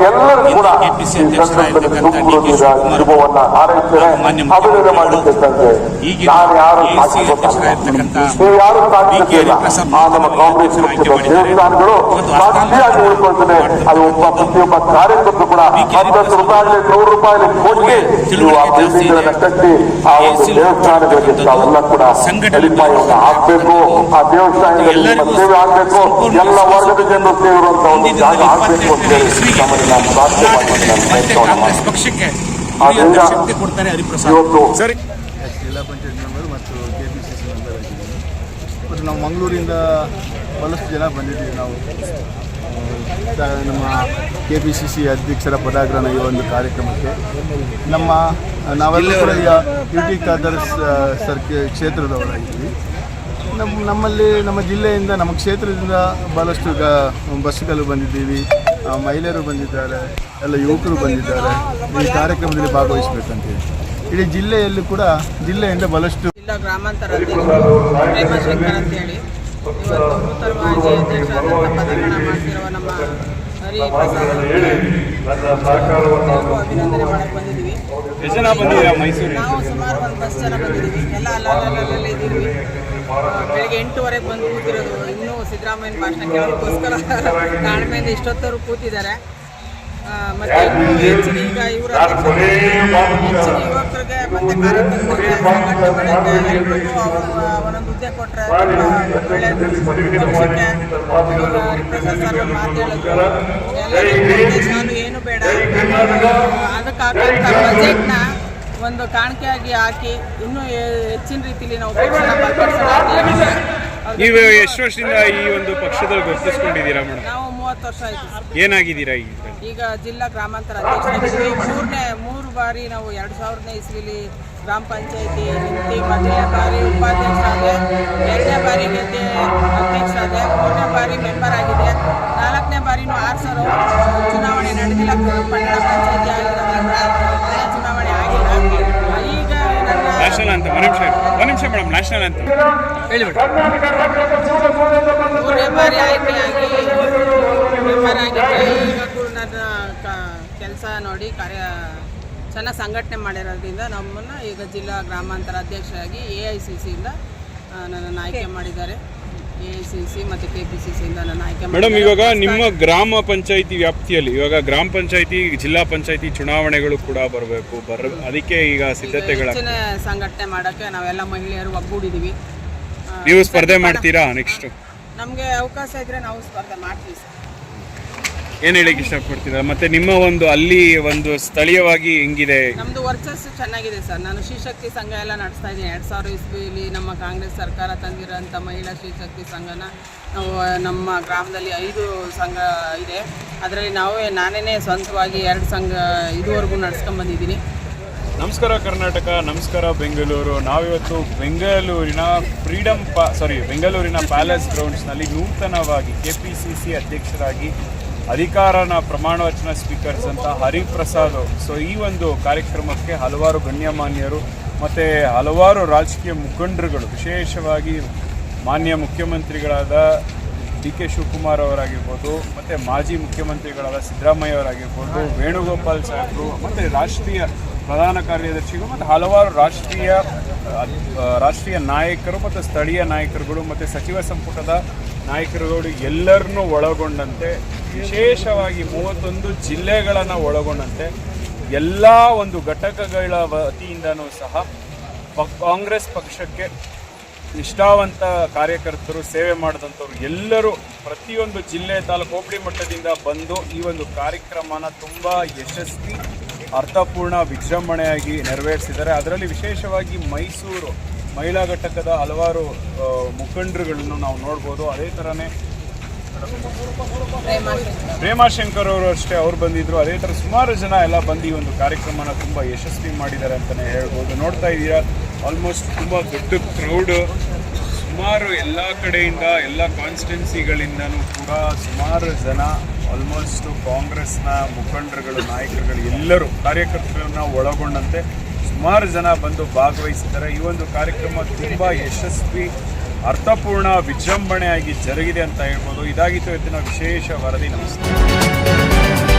ಎಲ್ಲರೂ ಕೂಡ ಅನುಭವವನ್ನು ಹಾರೈಸಿದರೆ ಅಭಿವೃದ್ಧಿ ಮಾಡಲಿಕ್ಕೆ ಯಾರು ಯಾರು ಸಾಧಿಸಿಲ್ಲ. ನಮ್ಮ ಕಾಂಗ್ರೆಸ್ ದೇವಸ್ಥಾನಗಳು ಸಾಕ್ಷಿಯಾಗಿ ಉಳ್ಕೊಳ್ತದೆ. ಅದು ಪ್ರತಿಯೊಬ್ಬ ಕಾರ್ಯಕರ್ತರು ಕೂಡ 10 ರೂಪಾಯಿ 100 ರೂಪಾಯಿ ಕೊಟ್ಟು ನೀವು ಆ ಬಿಲ್ಡಿಂಗ್ಗಳನ್ನ ಕಟ್ಟಿ ಆ ಒಂದು ದೇವಸ್ಥಾನಗಳಿಗೆ ತಾವೆಲ್ಲ ಕೂಡ ಅಡಿಪಾಯವನ್ನು ಹಾಕಬೇಕು. ಆ ದೇವಸ್ಥಾನಗಳಲ್ಲಿ ಸೇವೆ ಆಗಬೇಕು. ಎಲ್ಲ ವರ್ಗದ ಜನರು ಸೇರುವಂತ ಒಂದು ಜಾಗ ಆಗಬೇಕು ಅಂತ ಹೇಳಿ ಇವತ್ತು ಜಿಲ್ಲಾ ಪಂಚಾಯತ್ ಮೆಂಬರ್ ಮತ್ತು KPCC ಮೆಂಬರ್ ಆಗಿದ್ದೀವಿ. ಮತ್ತು ನಾವು ಮಂಗಳೂರಿಂದ ಬಹಳಷ್ಟು ಜನ ಬಂದಿದ್ದೀವಿ. ನಾವು ನಮ್ಮ KPCC ಅಧ್ಯಕ್ಷರ ಪದಾಗ್ರಹಣ ಈ ಒಂದು ಕಾರ್ಯಕ್ರಮಕ್ಕೆ ನಾವೆಲ್ಲ ಕೂಡ ಈಗ UT ಖಾದರ್ ಕ್ಷೇತ್ರದವರಾಗಿದ್ದೀವಿ. ನಮ್ಮಲ್ಲಿ ನಮ್ಮ ಜಿಲ್ಲೆಯಿಂದ ನಮ್ಮ ಕ್ಷೇತ್ರದಿಂದ ಭಾಳಷ್ಟು ಬಸ್ಗಳು ಬಂದಿದ್ದೀವಿ, ಮಹಿಳೆಯರು ಬಂದಿದ್ದಾರೆ, ಎಲ್ಲ ಯುವಕರು ಬಂದಿದ್ದಾರೆ. ಈ ಕಾರ್ಯಕ್ರಮದಲ್ಲಿ ಭಾಗವಹಿಸಬೇಕಂತೇಳಿ ಇಡೀ ಜಿಲ್ಲೆಯಲ್ಲಿ ಕೂಡ ಜಿಲ್ಲೆಯಿಂದ ಬಹಳಷ್ಟು ಜಿಲ್ಲಾ ಗ್ರಾಮಾಂತರ ಅಧ್ಯಕ್ಷರು ಪ್ರೇಮಶಂಕರ್ ಅಂತೇಳಿ ಇವತ್ತು ನೂತನವಾಗಿ ಅಧ್ಯಕ್ಷರಾದಂಥ ಪದಗ್ರಹಣ ಮಾಡ್ತಿರುವ ನಮ್ಮ ಹರಿಪ್ರಸಾದ್ ಅಭಿನಂದನೆ ಮಾಡಕ್ಕೆ ಬಂದಿದ್ದೀವಿ. ನಾವು ಸುಮಾರು ಒಂದು 10 ಜನ ಬಂದಿದ್ದೀವಿ. ಎಲ್ಲ ಅಲ್ಲಲ್ಲಿ ಇದ್ದೀವಿ. ಬೆಳಗ್ಗೆ 8:30 ಬಂದು ಕೂತಿರೋದು. ಇನ್ನೂ ಸಿದ್ದರಾಮಯ್ಯನ ಭಾಷಣ ಕೇಳೋದಕ್ಕೋಸ್ಕರ ತಾಳ್ಮೆಯಿಂದ ಇಷ್ಟೊತ್ತವರು ಕೂತಿದ್ದಾರೆ. ಮತ್ತು ಹೆಚ್ಚಿನ ಈಗ ಇವರ ಹೆಚ್ಚಿನ ಯುವಕರಿಗೆ ಮತ್ತು ಕಾರ್ಯಕರ್ತರಿಗೆ ಒಂದೊಂದು ಹುದ್ದೆ ಕೊಟ್ಟರೆ ಒಳ್ಳೆಯ ಭವಿಷ್ಯಕ್ಕೆ ಹರಿಪ್ರಸಾದ್ ಸರ್ ಮಾತೇಳಿದ್ರು. ಎಲ್ಲರಿಗೂ ಸಾಲು ಏನು ಬೇಡ, ಅದಕ್ಕಾಗಂಥ ಬಜೆಟ್ನ ಒಂದು ಕಾಣಿಕೆಯಾಗಿ ಹಾಕಿ ಇನ್ನೂ ಹೆಚ್ಚಿನ ರೀತಿಯಲ್ಲಿ ನಾವು ಪಕ್ಷನ ಬಲಪಡಿಸೋಣ. ನೀವು ಎಷ್ಟು ವರ್ಷದಿಂದ ಈ ಒಂದು ಪಕ್ಷದಲ್ಲಿ ಗುರುತಿಸ್ಕೊಂಡಿದ್ದೀರಾ ಮೇಡಮ್? ನಾವು 30 ವರ್ಷ ಆಯಿತು. ಏನಾಗಿದ್ದೀರಾ ಈಗ ಜಿಲ್ಲಾ ಗ್ರಾಮಾಂತರ ಅಧ್ಯಕ್ಷರಾಗಿದ್ದೀವಿ. 3 ಬಾರಿ ನಾವು 2000ನೇ ಇಸ್ವಿಲಿ ಗ್ರಾಮ ಪಂಚಾಯತಿ ನಿಂತು ಮೊದಲನೇ ಬಾರಿ ಉಪಾಧ್ಯಕ್ಷರಾದೆ, 2ನೇ ಬಾರಿ ಅಧ್ಯಕ್ಷರಾದೆ, 3ನೇ ಬಾರಿ ಮೆಂಬರ್ ಆಗಿದೆ, 4ನೇ ಬಾರಿನೂ 6 ಚುನಾವಣೆ ನಡೆದಿಲ್ಲ. ಪಟ್ಟಣ ಪಂಚಾಯತಿ ಆಗಿರೋದ್ರಿಂದ ಚುನಾವಣೆ ಆಗಿಲ್ಲ. ಈಗ ನ್ಯಾಷನಲ್ ಅಂತ ಒಂದು ನಿಮಿಷ ಮೇಡಮ್, ನ್ಯಾಷನಲ್ ಅಂತ ಹೇಳಿಬಿಟ್ಟು 3ನೇ ಬಾರಿ ಆಯ್ಕೆಯಾಗಿ ಮೆಂಬರ್ ಆಗಿದ್ದೆ. ಇವಾಗೂ ನನ್ನ ಕೆಲಸ ನೋಡಿ ಚೆನ್ನಾಗಿ ಸಂಘಟನೆ ಮಾಡಿರೋದ್ರಿಂದ ನಮ್ಮನ್ನು ಈಗ ಜಿಲ್ಲಾ ಗ್ರಾಮಾಂತರ ಅಧ್ಯಕ್ಷರಾಗಿ AICCಯಿಂದ ನನ್ನನ್ನು ಆಯ್ಕೆ ಮಾಡಿದ್ದಾರೆ. AICC ಮತ್ತು KPCCಯಿಂದ ನನ್ನ ಆಯ್ಕೆ ಮೇಡಮ್. ಇವಾಗ ನಿಮ್ಮ ಗ್ರಾಮ ಪಂಚಾಯತಿ ವ್ಯಾಪ್ತಿಯಲ್ಲಿ ಇವಾಗ ಗ್ರಾಮ ಪಂಚಾಯತಿ ಜಿಲ್ಲಾ ಪಂಚಾಯತಿ ಚುನಾವಣೆಗಳು ಕೂಡ ಬರಬೇಕು, ಅದಕ್ಕೆ ಈಗ ಸಿದ್ಧತೆಗಳ ಸಂಘಟನೆ ಮಾಡೋಕ್ಕೆ ನಾವೆಲ್ಲ ಮಹಿಳೆಯರು ಒಗ್ಗೂಡಿದ್ದೀವಿ. ನೀವು ಸ್ಪರ್ಧೆ ಮಾಡ್ತೀರಾ? ನೆಕ್ಸ್ಟ್ ನಮಗೆ ಅವಕಾಶ ಇದ್ದರೆ ನಾವು ಸ್ಪರ್ಧೆ ಮಾಡ್ತೀವಿ ಸರ್. ಏನು ಹೇಳಕ್ಕೆ ಇಷ್ಟಪಡ್ತೀರಾ? ಮತ್ತು ನಿಮ್ಮ ಒಂದು ಅಲ್ಲಿ ಒಂದು ಸ್ಥಳೀಯವಾಗಿ ಹೆಂಗಿದೆ? ನಮ್ಮದು ವರ್ಚಸ್ಸು ಚೆನ್ನಾಗಿದೆ ಸರ್. ನಾನು ಶ್ರೀಶಕ್ತಿ ಸಂಘ ಎಲ್ಲ ನಡೆಸ್ತಾ ಇದ್ದೀನಿ. 2000 ಇಸ್ವಿಯಲ್ಲಿ ನಮ್ಮ ಕಾಂಗ್ರೆಸ್ ಸರ್ಕಾರ ತಂದಿರೋಂಥ ಮಹಿಳಾ ಶ್ರೀಶಕ್ತಿ ಸಂಘನ ನಾವು ನಮ್ಮ ಗ್ರಾಮದಲ್ಲಿ 5 ಸಂಘ ಇದೆ. ಅದರಲ್ಲಿ ನಾನೇ ಸ್ವಂತವಾಗಿ 2 ಸಂಘ ಇದುವರೆಗೂ ನಡೆಸ್ಕೊಂಡ್ಬಂದಿದ್ದೀನಿ. ನಮಸ್ಕಾರ ಕರ್ನಾಟಕ, ನಮಸ್ಕಾರ ಬೆಂಗಳೂರು. ನಾವಿವತ್ತು ಬೆಂಗಳೂರಿನ ಪ್ಯಾಲೇಸ್ ಗ್ರೌಂಡ್ಸ್ನಲ್ಲಿ ನೂತನವಾಗಿ KPCC ಅಧ್ಯಕ್ಷರಾಗಿ ಅಧಿಕಾರನ ಪ್ರಮಾಣ ವಚನ ಸ್ವೀಕರಿಸಿದಂಥ ಹರಿಪ್ರಸಾದ್. ಈ ಒಂದು ಕಾರ್ಯಕ್ರಮಕ್ಕೆ ಹಲವಾರು ಗಣ್ಯಮಾನ್ಯರು ಮತ್ತು ಹಲವಾರು ರಾಜಕೀಯ ಮುಖಂಡರುಗಳು, ವಿಶೇಷವಾಗಿ ಮಾನ್ಯ ಮುಖ್ಯಮಂತ್ರಿಗಳಾದ DK ಶಿವಕುಮಾರ್ ಅವರಾಗಿರ್ಬೋದು, ಮತ್ತು ಮಾಜಿ ಮುಖ್ಯಮಂತ್ರಿಗಳಾದ ಸಿದ್ದರಾಮಯ್ಯ ಅವರಾಗಿರ್ಬೋದು, ವೇಣುಗೋಪಾಲ್ ಸಾಹೇಬರು, ಮತ್ತು ರಾಷ್ಟ್ರೀಯ ಪ್ರಧಾನ ಕಾರ್ಯದರ್ಶಿಗಳು, ಮತ್ತು ಹಲವಾರು ರಾಷ್ಟ್ರೀಯ ನಾಯಕರು ಮತ್ತು ಸ್ಥಳೀಯ ನಾಯಕರುಗಳು ಮತ್ತು ಸಚಿವ ಸಂಪುಟದ ನಾಯಕರುಗಳು ಎಲ್ಲರನ್ನೂ ಒಳಗೊಂಡಂತೆ, ವಿಶೇಷವಾಗಿ 31 ಜಿಲ್ಲೆಗಳನ್ನು ಒಳಗೊಂಡಂತೆ ಎಲ್ಲ ಒಂದು ಘಟಕಗಳ ವತಿಯಿಂದನೂ ಸಹ ಕಾಂಗ್ರೆಸ್ ಪಕ್ಷಕ್ಕೆ ನಿಷ್ಠಾವಂತ ಕಾರ್ಯಕರ್ತರು, ಸೇವೆ ಮಾಡಿದಂಥವ್ರು ಎಲ್ಲರೂ ಪ್ರತಿಯೊಂದು ಜಿಲ್ಲೆ, ತಾಲೂಕು, ಹೋಬಳಿ ಮಟ್ಟದಿಂದ ಬಂದು ಈ ಒಂದು ಕಾರ್ಯಕ್ರಮನ ತುಂಬ ಯಶಸ್ವಿ, ಅರ್ಥಪೂರ್ಣ, ವಿಜೃಂಭಣೆಯಾಗಿ ನೆರವೇರಿಸಿದ್ದಾರೆ. ಅದರಲ್ಲಿ ವಿಶೇಷವಾಗಿ ಮೈಸೂರು ಮಹಿಳಾ ಘಟಕದ ಹಲವಾರು ಮುಖಂಡರುಗಳನ್ನು ನಾವು ನೋಡ್ಬೋದು. ಅದೇ ಥರನೇ ಪ್ರೇಮಶಂಕರ್ ಅವರು ಅಷ್ಟೇ, ಅವ್ರು ಬಂದಿದ್ದರು. ಅದೇ ಥರ ಸುಮಾರು ಜನ ಎಲ್ಲ ಬಂದು ಈ ಒಂದು ಕಾರ್ಯಕ್ರಮನ ತುಂಬ ಯಶಸ್ವಿ ಮಾಡಿದ್ದಾರೆ ಅಂತಲೇ ಹೇಳ್ಬೋದು. ನೋಡ್ತಾ ಇದ್ದೀರಾ, ಆಲ್ಮೋಸ್ಟ್ ತುಂಬ ದೊಡ್ಡ ಕ್ರೌಡು. ಸುಮಾರು ಎಲ್ಲ ಕಡೆಯಿಂದ, ಎಲ್ಲ ಕಾನ್ಸ್ಟಿಟ್ಯುನ್ಸಿಗಳಿಂದನೂ ಕೂಡ ಸುಮಾರು ಜನ, ಆಲ್ಮೋಸ್ಟ್ ಕಾಂಗ್ರೆಸ್ನ ಮುಖಂಡರುಗಳು, ನಾಯಕರುಗಳು ಎಲ್ಲರೂ ಕಾರ್ಯಕರ್ತರನ್ನು ಒಳಗೊಂಡಂತೆ ಸುಮಾರು ಜನ ಬಂದು ಭಾಗವಹಿಸಿದ್ದಾರೆ. ಈ ಒಂದು ಕಾರ್ಯಕ್ರಮ ತುಂಬ ಯಶಸ್ವಿ, ಅರ್ಥಪೂರ್ಣ, ವಿಜೃಂಭಣೆಯಾಗಿ ಜರುಗಿದೆ ಅಂತ ಹೇಳ್ಬೋದು. ಇದಾಗಿತ್ತು ಇವತ್ತಿನ ವಿಶೇಷ ವರದಿ. ನಮಸ್ತೆ.